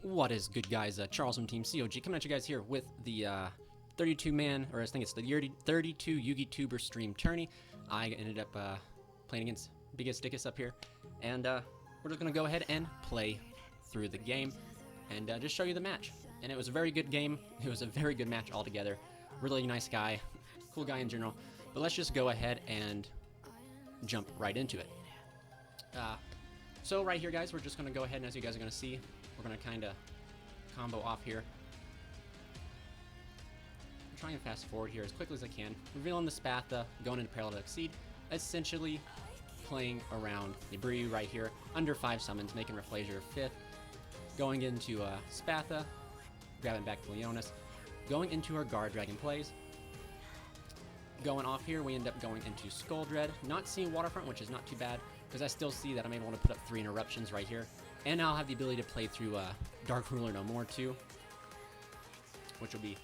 What is good, guys? Charles from Team COG coming at you guys here with the 32-man, or I think it's the 32 YugiTuber stream Tourney. I ended up playing against Biggest Dickus up here, and we're just going to go ahead and play through the game and just show you the match. And it was a very good game. It was a very good match altogether. Really nice guy, cool guy in general. But let's just go ahead and jump right into it. So right here, guys, we're just going to go ahead, and as you guys are going to see, we're going to kind of combo off here. I'm trying to fast forward here as quickly as I can. Revealing the Spatha, going into Parallel to Exceed, essentially playing around the Bree right here, under 5 summons, making Reflasia 5th, going into Spatha, grabbing back to Leonis, going into her Guard Dragon plays. Going off here, we end up going into Skull Dread, not seeing Waterfront, which is not too bad, because I still see that I'm able to put up 3 interruptions right here. And I'll have the ability to play through Dark Ruler no more too, which will be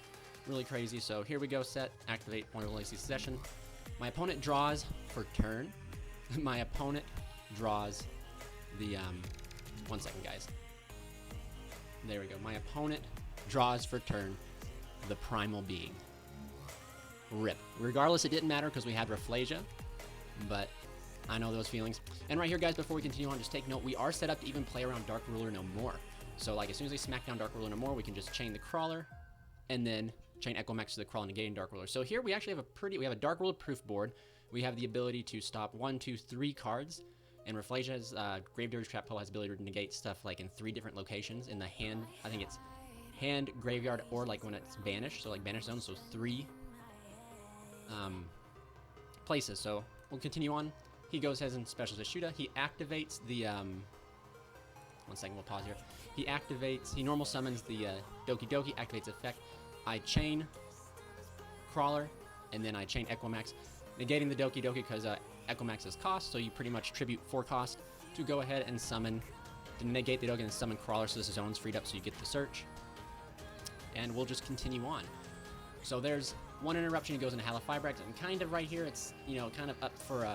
really crazy. So here we go, set, activate, Wonderful Lacy Session. My opponent draws for turn. My opponent draws the, 1 second, guys. There we go. My opponent draws for turn the Primal Being. RIP. Regardless, it didn't matter because we had Reflasia, but I know those feelings. And right here, guys, before we continue on, just take note, we are set up to even play around Dark Ruler no more. So, like, as soon as they smack down Dark Ruler no more, we can just chain the Crawler, and then chain Echo Max to the Crawler, negating Dark Ruler. So here we actually have we have a Dark Ruler proof board. We have the ability to stop 1, 2, 3 cards, and Reflasia's Gravedigger's Trap Hole has the ability to negate stuff, like, in 3 different locations. In the hand, I think it's hand, graveyard, or, like, when it's banished, so, like, banish zone, so 3 places. So we'll continue on. He goes ahead and specials his Shuda. He activates the 1 second, we'll pause here. He normal summons the Doki Doki, activates effect. I chain Crawler, and then I chain Equimax, negating the Doki Doki because Equimax is cost, so you pretty much tribute 4 cost to go ahead and summon, to negate the Doki and summon Crawler, so this zone's freed up so you get the search. And we'll just continue on. So there's 1 interruption, he goes into Halifibrax, and kind of right here, it's, you know, kind of up for,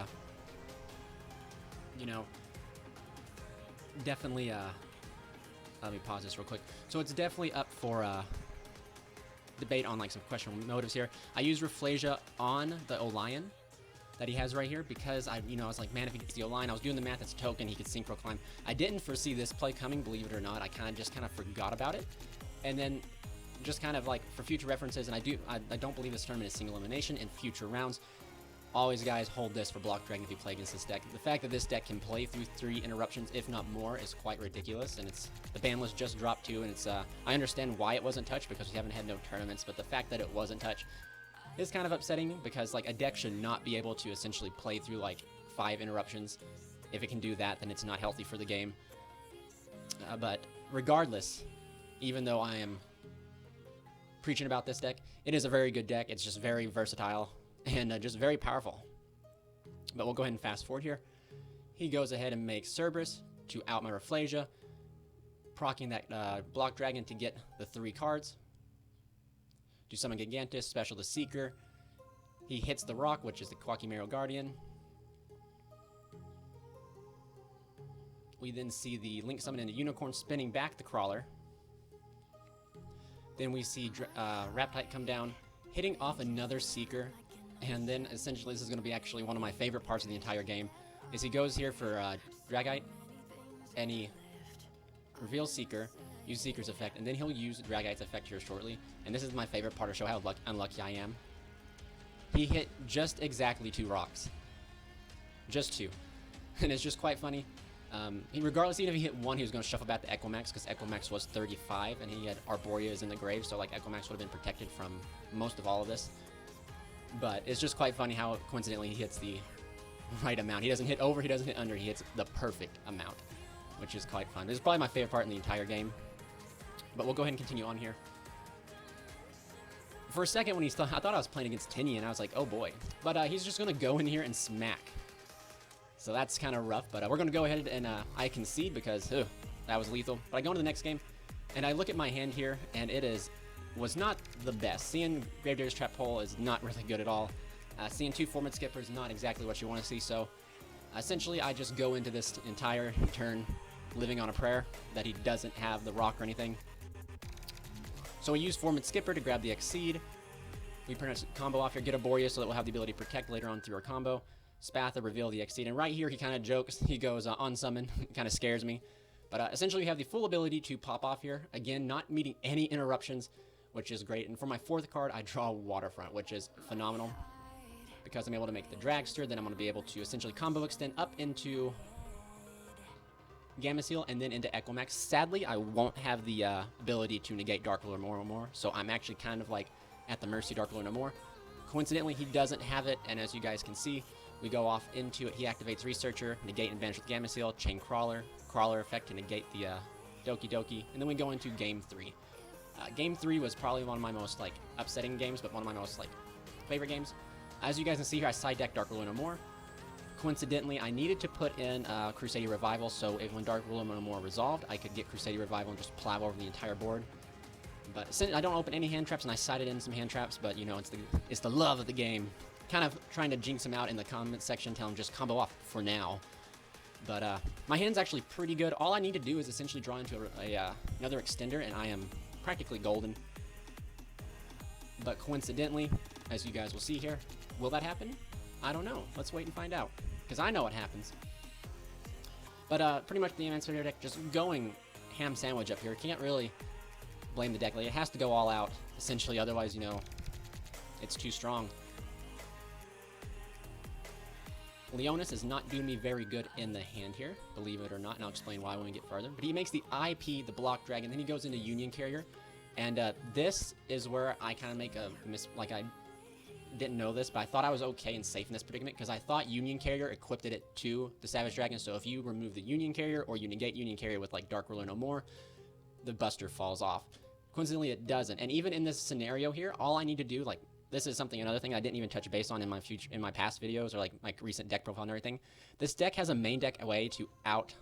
you know, definitely, let me pause this real quick. So it's definitely up for, debate on, like, some questionable motives here. I use Reflasia on the Olion that he has right here because I was like, man, if he gets the Olion, I was doing the math, it's a token, he could Synchro Climb. I didn't foresee this play coming, believe it or not. I kind of forgot about it. And then, just kind of like for future references, and I don't believe this tournament is single elimination in future rounds. Always, guys, hold this for Block Dragon if you play against this deck. The fact that this deck can play through 3 interruptions, if not more, is quite ridiculous, and it's the ban list just dropped too, and it's I understand why it wasn't touched because we haven't had no tournaments, but the fact that it wasn't touched is kind of upsetting because, like, a deck should not be able to essentially play through like 5 interruptions. If it can do that, then it's not healthy for the game. But regardless, even though I am preaching about this deck, it is a very good deck. It's just very versatile and just very powerful. But we'll go ahead and fast forward here. He goes ahead and makes Cerberus to out my Reflasia, proccing that Block Dragon to get the 3 cards. Do summon Gigantus, special the Seeker. He hits the Rock, which is the Quackimero Guardian. We then see the Link summon into Unicorn, spinning back the Crawler. Then we see Raptite come down, hitting off another Seeker, and then essentially this is going to be actually one of my favorite parts of the entire game, is he goes here for Dragite, and he reveals Seeker, use Seeker's effect, and then he'll use Dragite's effect here shortly, and this is my favorite part to show how unlucky I am. He hit just exactly 2 rocks. Just 2. And it's just quite funny. Regardless, even if he hit 1, he was going to shuffle back the Equimax because Equimax was 35 and he had Arboreas in the grave, so like Equimax would have been protected from most of all of this. But it's just quite funny how coincidentally he hits the right amount. He doesn't hit over, he doesn't hit under, he hits the perfect amount, which is quite fun. This is probably my favorite part in the entire game. But we'll go ahead and continue on here. For a second, when I thought I was playing against Tourney, and I was like, oh boy. But he's just going to go in here and smack. So that's kind of rough, but we're going to go ahead and I concede because that was lethal. But I go into the next game, and I look at my hand here, and it was not the best. Seeing Gravedigger's Trap Hole is not really good at all. Seeing 2 Formant Skippers is not exactly what you want to see, so essentially I just go into this entire turn living on a prayer that he doesn't have the rock or anything. So we use Foreman Skipper to grab the Exceed. We pretty much combo off here, get a Boreas so that we'll have the ability to protect later on through our combo. Spatha, reveal the Exceed, and right here he kind of jokes. He goes on summon. It kind of scares me. But essentially we have the full ability to pop off here. Again, not meeting any interruptions, which is great. And for my 4th card, I draw Waterfront, which is phenomenal. Because I'm able to make the Dragster, then I'm going to be able to essentially combo extend up into Gamma Seal and then into Equimax. Sadly, I won't have the ability to negate Dark Ruler more, so I'm actually kind of like at the mercy of Dark Ruler no more. Coincidentally, he doesn't have it, and as you guys can see, we go off into it. He activates Researcher, negate and banish with Gamma Seal, Chain Crawler effect to negate the Doki Doki, and then we go into Game 3. Game 3 was probably one of my most like upsetting games, but one of my most like favorite games. As you guys can see here, I side deck Dark Ruler no more. Coincidentally, I needed to put in Crusaida Revival, so when Dark Ruler no more resolved, I could get Crusaida Revival and just plow over the entire board. But since I don't open any hand traps, and I sided in some hand traps, but you know, it's the love of the game. Kind of trying to jinx him out in the comment section, tell him just combo off for now. But my hand's actually pretty good. All I need to do is essentially draw into another extender, and I am practically golden. But coincidentally, as you guys will see here, will that happen? I don't know. Let's wait and find out, because I know what happens. But pretty much the Adamancipator deck just going ham sandwich up here. Can't really blame the deck. Like, it has to go all out, essentially. Otherwise, you know, it's too strong. Leonis is not doing me very good in the hand here, believe it or not, and I'll explain why when we get farther. But he makes the IP, the Block Dragon, then he goes into Union Carrier. And this is where I kind of make a like I didn't know this, but I thought I was okay and safe in this predicament because I thought Union Carrier equipped it to the Savage Dragon. So if you remove the Union Carrier or you negate Union Carrier with like Dark Ruler no more, the Buster falls off. Coincidentally, it doesn't. And even in this scenario here, all I need to do, like, this is another thing I didn't even touch base on in my past videos or like my recent deck profile and everything. This deck has a main deck way to out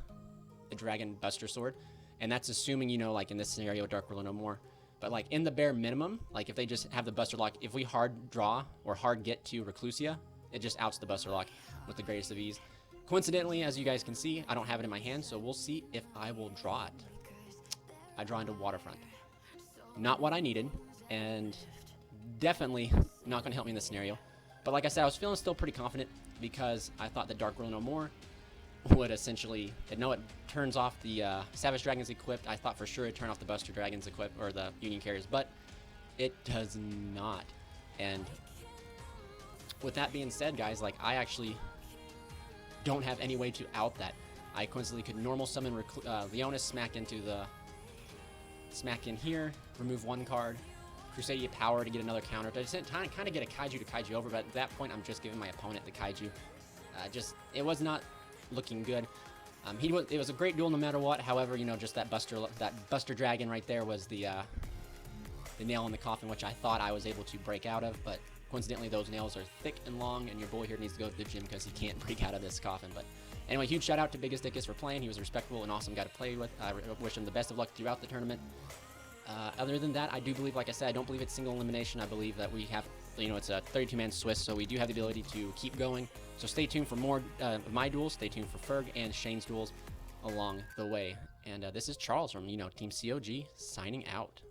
the Dragon Buster Sword, and that's assuming, you know, like in this scenario, Dark Ruler no more. But like in the bare minimum, like if they just have the Buster Lock, if we hard draw or hard get to Reclusia, it just outs the Buster Lock with the greatest of ease. Coincidentally, as you guys can see, I don't have it in my hand, so we'll see if I will draw it. I draw into Waterfront. Not what I needed, and definitely not going to help me in this scenario. But like I said, I was feeling still pretty confident because I thought that Dark Ruler no more would essentially, no, it turns off the Savage Dragons equipped. I thought for sure it'd turn off the Buster Dragons equipped, or the Union Carriers, but it does not. And with that being said, guys, like, I actually don't have any way to out that. I coincidentally could normal summon Leonis, smack in here, remove one card, Crusadia Power to get another counter. To kind of get a Kaiju to Kaiju over, but at that point, I'm just giving my opponent the Kaiju. It was not looking good. It was a great duel no matter what. However, you know, just that Buster Dragon right there was the nail in the coffin, which I thought I was able to break out of. But coincidentally, those nails are thick and long, and your boy here needs to go to the gym because he can't break out of this coffin. But anyway, huge shout out to Biggest Dickus for playing. He was a respectable and awesome guy to play with. I wish him the best of luck throughout the tournament. Other than that, I do believe, like I said, I don't believe it's single elimination. I believe that we have, you know, it's a 32-man Swiss, so we do have the ability to keep going. So stay tuned for more of my duels. Stay tuned for Ferg and Shane's duels along the way. And this is Charles from, you know, Team COG signing out.